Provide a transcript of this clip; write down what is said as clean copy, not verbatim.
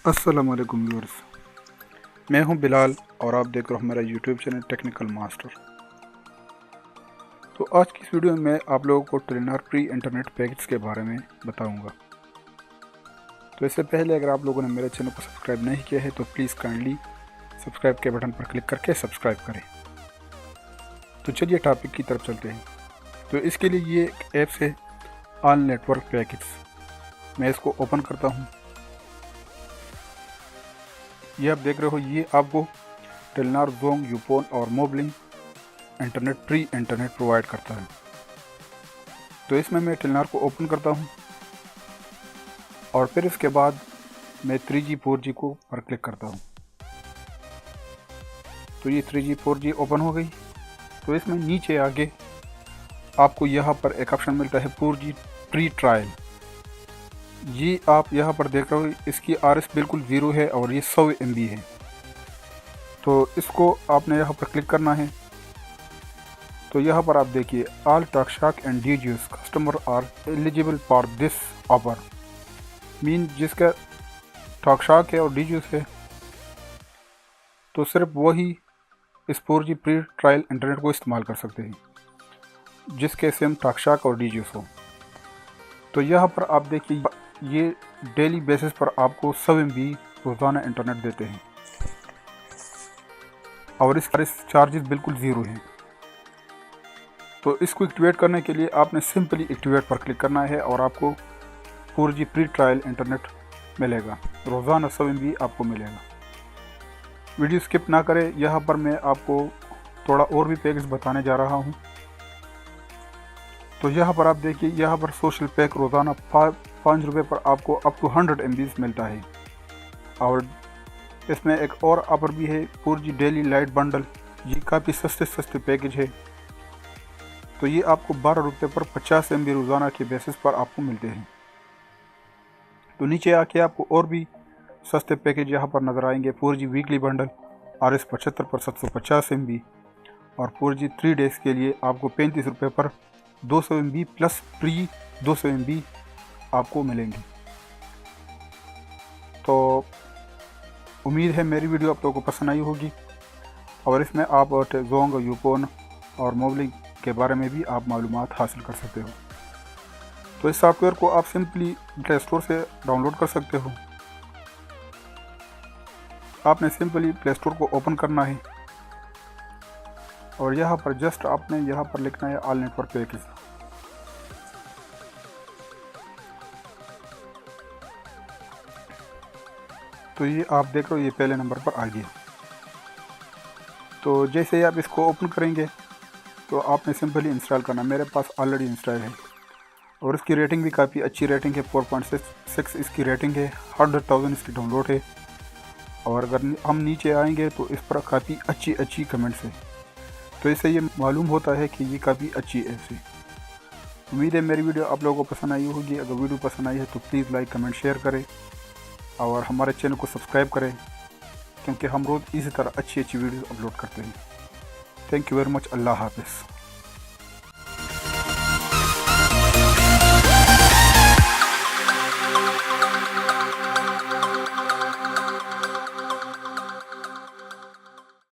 अस्सलाम वालेकुम व्यूअर्स, मैं हूं बिलाल और आप देख रहे हो हमारा यूट्यूब चैनल टेक्निकल मास्टर। तो आज की इस वीडियो में मैं आप लोगों को टेलीनॉर प्री इंटरनेट पैकेज के बारे में बताऊंगा। तो इससे पहले अगर आप लोगों ने मेरे चैनल को सब्सक्राइब नहीं किया है तो प्लीज़ काइंडली सब्सक्राइब के बटन पर क्लिक करके सब्सक्राइब करें। तो चलिए टॉपिक की तरफ चलते हैं। तो इसके लिए ये एक ऐप है ऑल नेटवर्क पैकेज। मैं इसको ओपन करता हूँ। ये आप देख रहे हो, ये आपको टेलीनॉर ज़ोंग, यूपोन और मोबलिंग इंटरनेट प्री इंटरनेट प्रोवाइड करता है। तो इसमें मैं टेलीनॉर को ओपन करता हूँ और फिर इसके बाद मैं 3G 4G को पर क्लिक करता हूँ। तो ये 3G 4G ओपन हो गई। तो इसमें नीचे आगे आपको यहाँ पर एक ऑप्शन मिलता है 4G प्री ट्रायल। ये आप यहाँ पर देख रहे हो, इसकी RS बिल्कुल 0 है और ये 100 MB है। तो इसको आपने यहाँ पर क्लिक करना है। तो यहाँ पर आप देखिए, all Talkshock and DGS customer are eligible for this offer. Mean जिसका टॉकशॉक है और डीजीएस है तो सिर्फ वही इस 4G प्री ट्रायल इंटरनेट को इस्तेमाल कर सकते हैं, जिसके सिम टॉकशॉक और डीजीएस हो। तो यहाँ पर आप देखिए, ये डेली बेसिस पर आपको 100 MB रोज़ाना इंटरनेट देते हैं और इस चार्जेस बिल्कुल 0 हैं। तो इसको एक्टिवेट करने के लिए आपने सिंपली एक्टिवेट पर क्लिक करना है और आपको 4G प्री ट्रायल इंटरनेट मिलेगा। रोज़ाना 100 MB आपको मिलेगा। वीडियो स्किप ना करें। यहाँ पर मैं आपको थोड़ा और भी पैकेज बताने जा रहा हूँ। तो यहाँ पर आप देखिए, यहाँ पर सोशल पैक रोज़ाना 5 रुपये पर आपको अप टू 100 MB मिलता है। और इसमें एक और ऑफर भी है 4G डेली लाइट बंडल। ये काफ़ी सस्ते पैकेज है। तो ये आपको 12 रुपये पर 50 MB रोज़ाना के बेसिस पर आपको मिलते हैं। तो नीचे आके आपको और भी सस्ते पैकेज यहाँ पर नज़र आएंगे। 4G वीकली बंडल RS 75 पर 750 MB और 4G 3 डेज़ के लिए आपको 35 रुपये पर 200 MB प्लस फ्री 200 MB आपको मिलेंगे। तो उम्मीद है मेरी वीडियो आप लोगों को पसंद आई होगी और इसमें आप ज़ोंग, यूपोन और मोबलिंग के बारे में भी आप मालूमात हासिल कर सकते हो। तो इस सॉफ्टवेयर को आप सिंपली प्ले स्टोर से डाउनलोड कर सकते हो। आपने सिंपली प्ले स्टोर को ओपन करना है और यहाँ पर जस्ट आपने यहाँ पर लिखना है ऑल नेटवर्क पैकेज। तो ये आप देख रहे हो, ये पहले नंबर पर आ गया। तो जैसे ही आप इसको ओपन करेंगे तो आपने सिंपली इंस्टॉल करना। मेरे पास ऑलरेडी इंस्टॉल है और इसकी रेटिंग भी काफ़ी अच्छी रेटिंग है। 4.6 इसकी रेटिंग है। 100,000 इसकी डाउनलोड है। और अगर हम नीचे आएंगे तो इस पर काफ़ी अच्छी कमेंट्स है। तो इससे ये मालूम होता है कि ये काफ़ी अच्छी ऐप है। उम्मीद है मेरी वीडियो आप लोगों को पसंद आई होगी। अगर वीडियो पसंद आई है तो प्लीज़ लाइक, कमेंट, शेयर करें और हमारे चैनल को सब्सक्राइब करें, क्योंकि हम रोज़ इसी तरह अच्छी वीडियो अपलोड करते हैं। Thank you very much. अल्लाह हाफ़िज़।